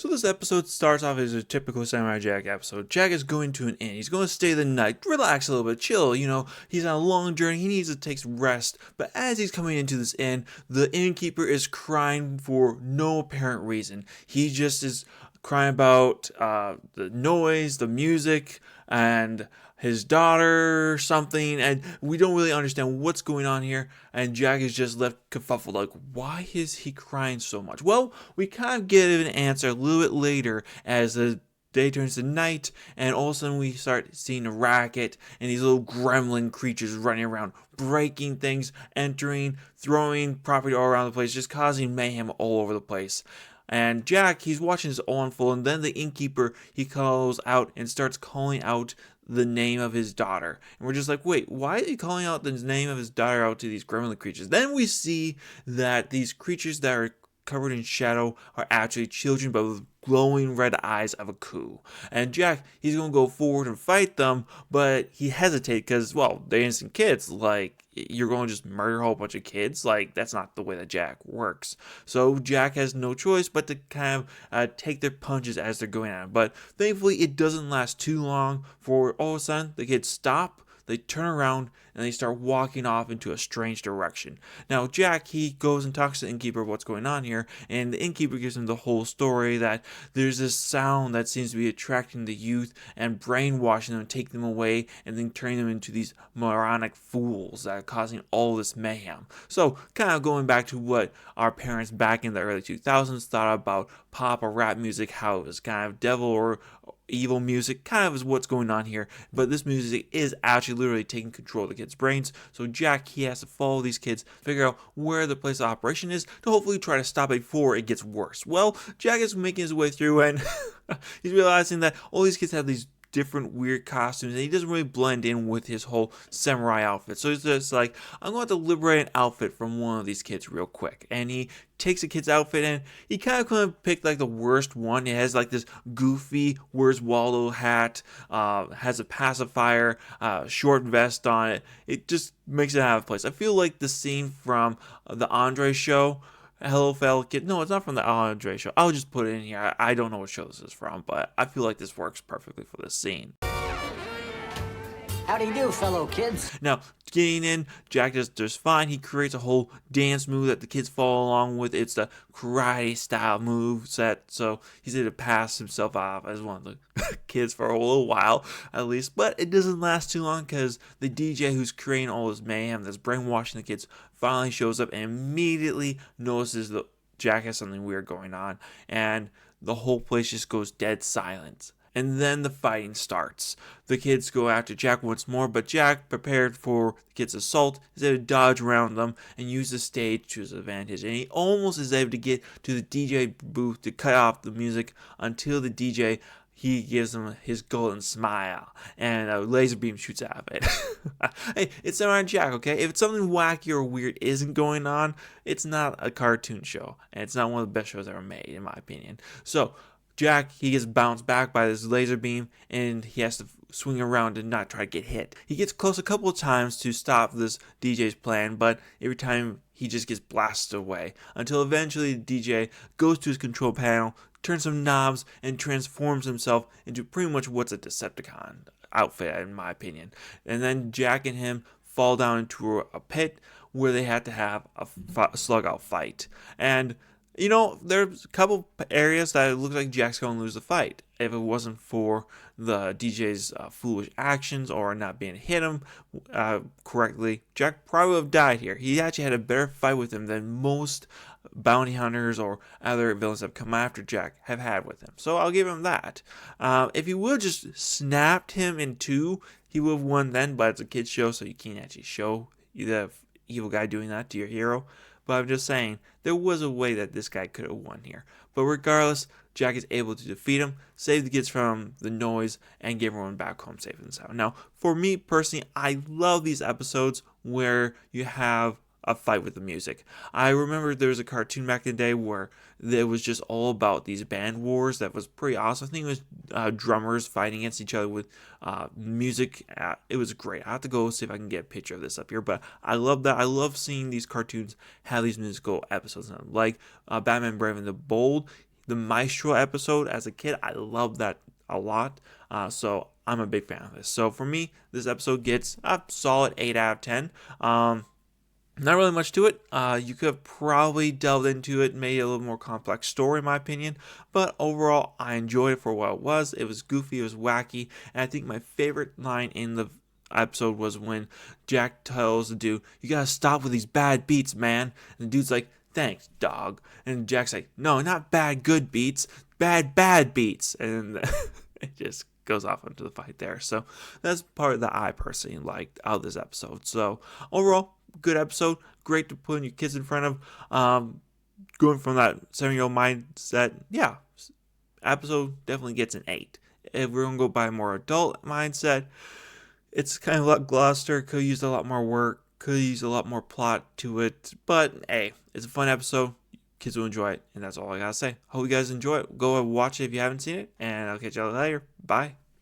So this episode starts off as a typical Samurai Jack episode. Jack is going to an inn. He's going to stay the night, relax a little bit, chill. He's on a long journey. He needs to take some rest. But as he's coming into this inn, the innkeeper is crying for no apparent reason. He just is crying about the noise, the music, and his daughter something, and we don't really understand what's going on here, and Jack is just left kerfuffled, like, why is he crying so much? Well, we kind of get an answer a little bit later as the day turns to night, and all of a sudden we start seeing a racket and these little gremlin creatures running around, breaking things, entering, throwing property all around the place, just causing mayhem all over the place. And Jack, he's watching this all unfold, and then the innkeeper, he calls out and starts calling out the name of his daughter. And we're just like, wait, why is he calling out the name of his daughter out to these gremlin creatures? Then we see that these creatures that are covered in shadow are actually children, but with glowing red eyes of a coup. And Jack, he's going to go forward and fight them, but he hesitates because, well, they're innocent kids. Like, you're going to just murder a whole bunch of kids? Like, that's not the way that Jack works. So Jack has no choice but to kind of take their punches as they're going at him. But thankfully, it doesn't last too long for all of a sudden, the kids stop. They turn around and they start walking off into a strange direction. Now, Jack, he goes and talks to the innkeeper what's going on here, and the innkeeper gives him the whole story that there's this sound that seems to be attracting the youth and brainwashing them, taking them away, and then turning them into these moronic fools that are causing all this mayhem. So, kind of going back to what our parents back in the early 2000s thought about pop or rap music, how it was kind of devil or evil music, kind of is what's going on here, but this music is actually literally taking control of the kids' brains. So Jack, he has to follow these kids, figure out where the place of operation is to hopefully try to stop it before it gets worse. Well, Jack is making his way through, and he's realizing that all these kids have these different weird costumes, and he doesn't really blend in with his whole samurai outfit. So he's just like, I'm going to liberate an outfit from one of these kids real quick. And he takes a kid's outfit, and he kind of picked like the worst one. It has like this goofy Where's Waldo hat, has a pacifier, short vest on it. It just makes it out of place. I feel like the scene from the Andre show, Hello Fellow Kid. No, it's not from the Andre show. I'll just put it in here. I don't know what show this is from, but I feel like this works perfectly for this scene. How do you do, fellow kids? Now, getting in, Jack does fine. He creates a whole dance move that the kids follow along with. It's the karate style move set, so he's able to pass himself off as one of the kids for a little while, at least. But it doesn't last too long because the DJ who's creating all this mayhem that's brainwashing the kids finally shows up and immediately notices that Jack has something weird going on, and the whole place just goes dead silent. And then the fighting starts. The kids go after Jack once more, but Jack, prepared for the kids' assault, is able to dodge around them and use the stage to his advantage. And he almost is able to get to the DJ booth to cut off the music until the DJ, he gives him his golden smile, and a laser beam shoots out of it. Hey, it's Samurai Jack, okay? If it's something wacky or weird isn't going on, it's not a cartoon show, and it's not one of the best shows ever made, in my opinion. So, Jack, he gets bounced back by this laser beam, and he has to swing around and not try to get hit. He gets close a couple of times to stop this DJ's plan, but every time he just gets blasted away, until eventually the DJ goes to his control panel, turns some knobs, and transforms himself into pretty much what's a Decepticon outfit, in my opinion. And then Jack and him fall down into a pit where they had to have a slug-out fight. And there's a couple areas that it looks like Jack's going to lose the fight. If it wasn't for the DJ's foolish actions or not being hit him correctly, Jack probably would have died here. He actually had a better fight with him than most bounty hunters or other villains that have come after Jack have had with him. So I'll give him that. If he would have just snapped him in two, he would have won then, but it's a kid's show, so you can't actually show the evil guy doing that to your hero. But I'm just saying, there was a way that this guy could have won here. But regardless, Jack is able to defeat him, save the kids from the noise, and get everyone back home safe and sound. Now, for me personally, I love these episodes where you have a fight with the music. I remember there was a cartoon back in the day where it was just all about these band wars that was pretty awesome. I think it was drummers fighting against each other with music. It was great. I have to go see if I can get a picture of this up here, but I love that. I love seeing these cartoons have these musical episodes in them. Like Batman Brave and the Bold, the Maestro episode as a kid. I love that a lot. So I'm a big fan of this. So for me, this episode gets a solid 8 out of 10. Not really much to it. You could have probably delved into it, made it a little more complex story, in my opinion. But overall, I enjoyed it for what it was. It was goofy, it was wacky, and I think my favorite line in the episode was when Jack tells the dude, "You gotta stop with these bad beats, man." And the dude's like, "Thanks, dog." And Jack's like, "No, not bad, good beats, bad beats." And it just goes off into the fight there. So that's part that I personally liked out of this episode. So overall, good episode. Great to put your kids in front of. Going from that 7-year-old mindset, yeah, episode definitely gets an 8. If we're going to go by a more adult mindset, it's kind of like Gloucester. Could use a lot more work. Could use a lot more plot to it. But hey, it's a fun episode. Kids will enjoy it. And that's all I got to say. Hope you guys enjoy it. Go and watch it if you haven't seen it. And I'll catch you later. Bye.